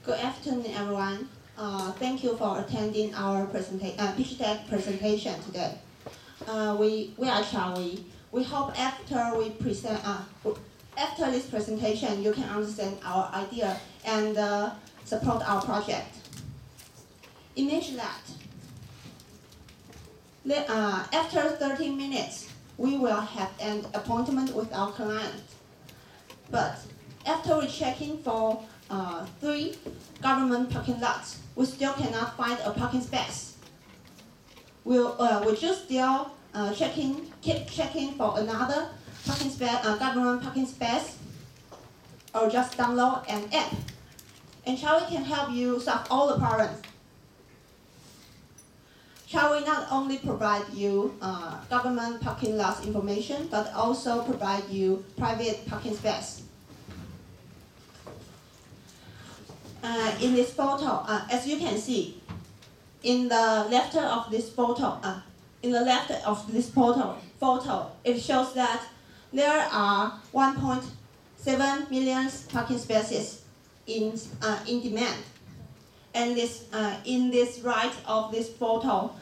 Good afternoon, everyone. Thank you for attending our pitch deck presentation today. We are Chiawi. We hope after this presentation, you can understand our idea and support our project. Imagine that after 30 minutes, we will have an appointment with our client. But after we check in for 3 government parking lots, we still cannot find a parking space. We'll just still keep checking for another parking space, government parking space, or just download an app. And Chiawi can help you solve all the problems. Chiawi not only provide you government parking lots information, but also provide you private parking space. In this photo, as you can see, in the left of this photo, it shows that there are 1.7 million parking spaces in demand. And in this right of this photo,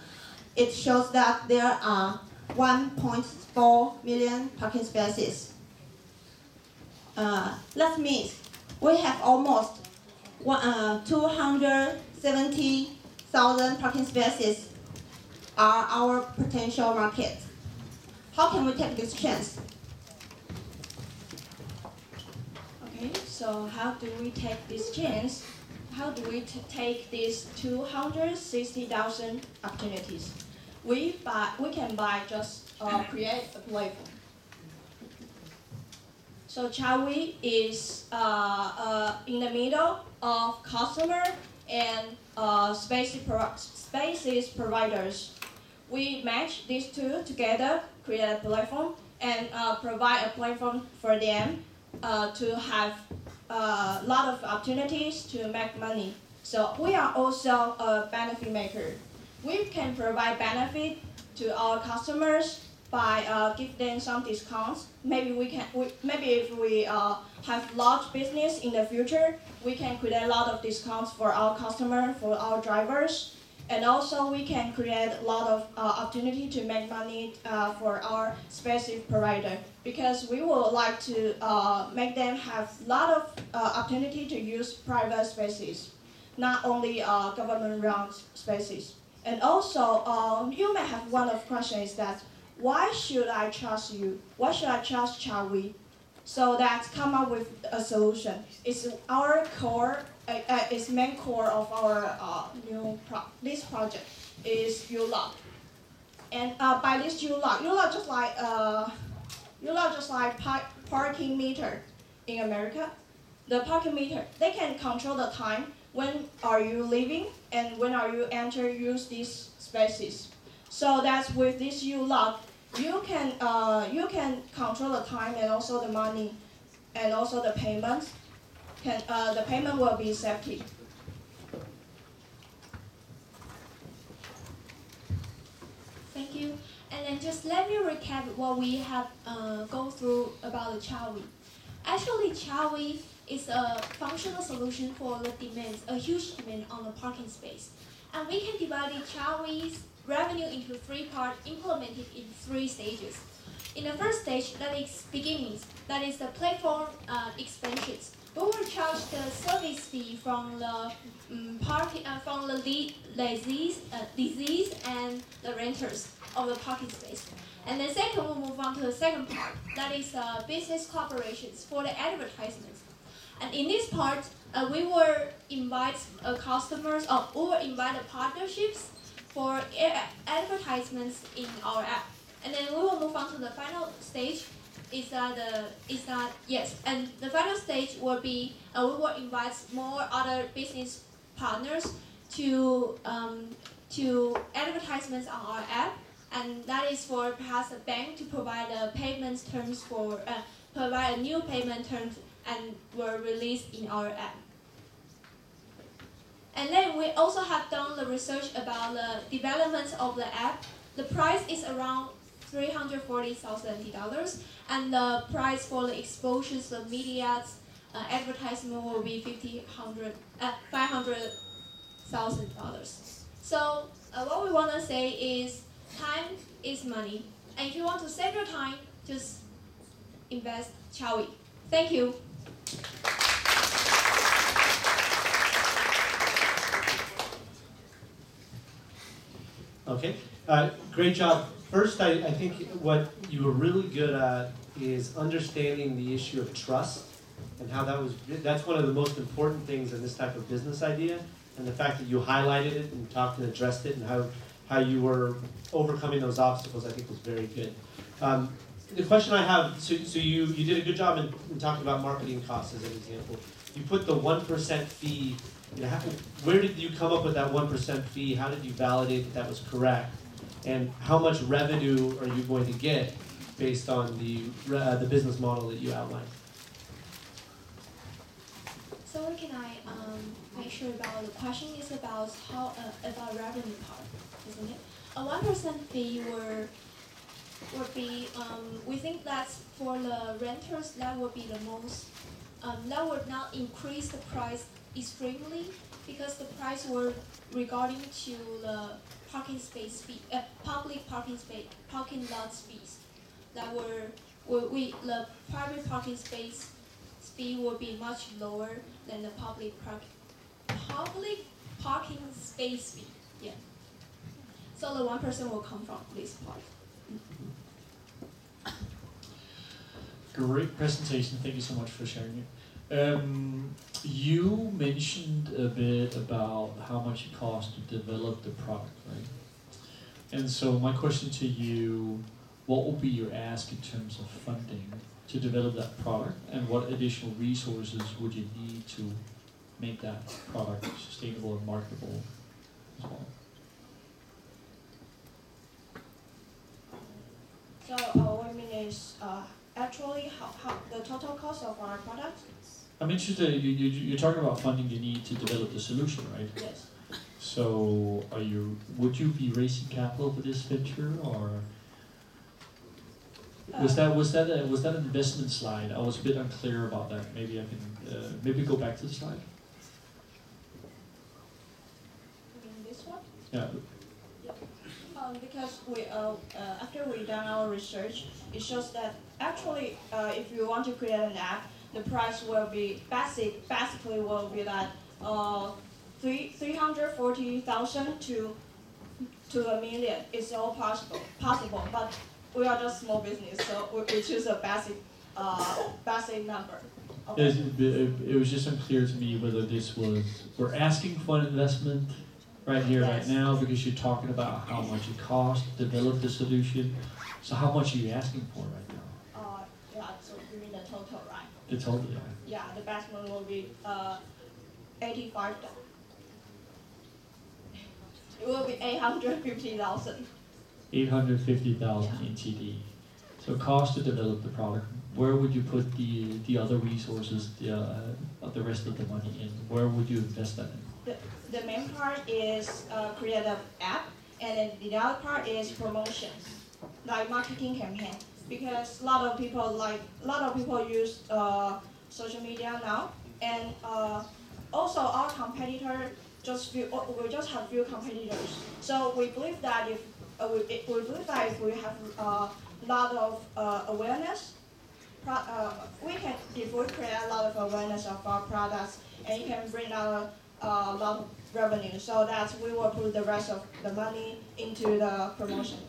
it shows that there are 1.4 million parking spaces. That means we have almost 270,000 parking spaces are our potential market. How can we take this chance? Okay, so how do we take this chance? How do we take these 260,000 opportunities? We can just create a platform. So Chiawi is in the middle of customer and spaces providers. We match these two together, create a platform, and provide a platform for them to have a lot of opportunities to make money. So we are also a benefit maker. We can provide benefit to our customers by give them some discounts. Maybe if we have large business in the future, we can create a lot of discounts for our customer, for our drivers, and also we can create a lot of opportunity to make money for our space provider, because we would like to make them have a lot of opportunity to use private spaces, not only government-run spaces. And also, you may have one of the questions is that, why should I trust you? Why should I trust Chiawi? So that's come up with a solution. It's our core, it's main core of our this project is U-Lock. And by this U-Lock just like parking meter in America. The parking meter, they can control the time. When are you leaving and when are you use these spaces? So that's with this U-Lock, you can control the time and also the money and also the payments. The payment will be safety. Thank you. And then just let me recap what we have gone through about the Chiawi. Actually, Chiawi is a functional solution for the demands, a huge demand on the parking space. And we can divide the Chiawi's revenue into 3 parts implemented in 3 stages. In the first stage, that is beginnings, that is the platform expansions. We will charge the service fee from the leasees and the renters of the parking space. And then second, we'll move on to the second part, that is business cooperations for the advertisements. And in this part, we will invite customers, we will invite the partnerships for advertisements in our app. And then we will move on to the final stage. And the final stage will be we will invite more other business partners to advertisements on our app, and that is for perhaps a bank to provide payment terms for provide a new payment terms and were released in our app. And then we also have done the research about the development of the app. The price is around $340,000, and the price for the exposures of media advertisement will be $500,000. So what we want to say is time is money, and if you want to save your time, just invest Chiawi. Thank you. Okay, great job. First, I think what you were really good at is understanding the issue of trust and how that's one of the most important things in this type of business idea, and the fact that you highlighted it and talked and addressed it and how you were overcoming those obstacles, I think was very good. The question I have, so you did a good job in talking about marketing costs as an example. You put the 1% fee, where did you come up with that 1% fee? How did you validate that was correct? And how much revenue are you going to get based on the business model that you outlined? So can I make sure about the question is about about revenue part, isn't it? A 1% fee would be we think that for the renters that would be the most that would not increase the price extremely, because the price were regarding to the parking space fee, public parking lot fees that were the private parking space fee will be much lower than the public parking space fee. Yeah. So the 1% will come from this part. Great presentation. Thank you so much for sharing it. You mentioned a bit about how much it costs to develop the product, right? And so my question to you, what will be your ask in terms of funding to develop that product, and what additional resources would you need to make that product sustainable and marketable as well? So what I mean is actually how the total cost of our product? I'm interested, you're talking about funding you need to develop the solution, right? Yes. So would you be raising capital for this venture, or was that an investment slide? I was a bit unclear about that. Maybe I can maybe go back to the slide. You mean this one? Yeah. Because we after we done our research, it shows that actually if you want to create an app, the price will be basically will be like 340,000 to $1 million. It's all possible, but we are just small business, so we choose a basic number. Okay. It was just unclear to me whether this was, we're asking for an investment right here, Yes. right now, because you're talking about how much it costs to develop the solution. So how much are you asking for right now? Yeah, so you mean the total, right? The total, yeah. Yeah, the best one will be 85. It will be 850,000. 850,000 in TD. So cost to develop the product. Where would you put the other resources, the rest of the money in? Where would you invest that in? The main part is create an app, and then the other part is promotions, like marketing campaign. Because a lot of people use social media now, and also our competitor we just have few competitors. So we believe that if we have a lot of awareness, if we create a lot of awareness of our products, and it can bring out a lot of revenue, so that we will put the rest of the money into the promotion.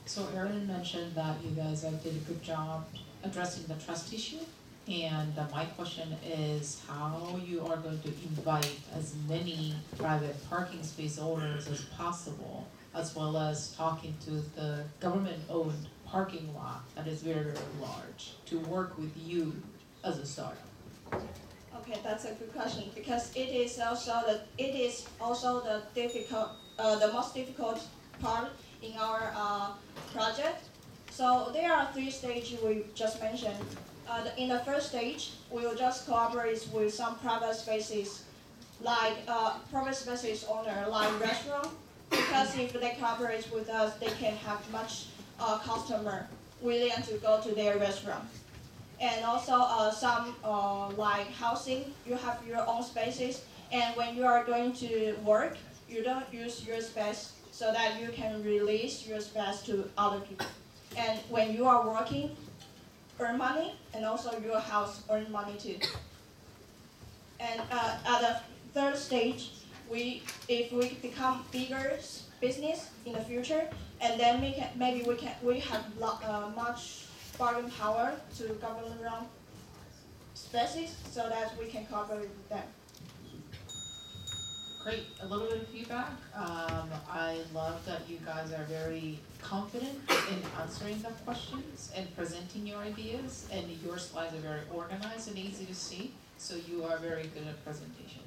So Erin mentioned that you guys did a good job addressing the trust issue, and my question is how you are going to invite as many private parking space owners as possible, as well as talking to the government-owned parking lot that is very, very large, to work with you as a startup. Okay, that's a good question, because it is also the most difficult part in our project. So there are 3 stages we just mentioned. In the first stage, we will just cooperate with some private spaces, like private spaces owner, like restaurant, because if they cooperate with us, they can have much customer willing to go to their restaurant. And also some like housing, you have your own spaces, and when you are going to work, you don't use your space so that you can release your space to other people. And when you are working, earn money, and also your house earn money too. And at the third stage, if we become bigger business in the future, and then maybe we have much bargain power to government around spaces so that we can cooperate with them. Great, a little bit of feedback. I love that you guys are very confident in answering the questions and presenting your ideas, and your slides are very organized and easy to see, so you are very good at presentation.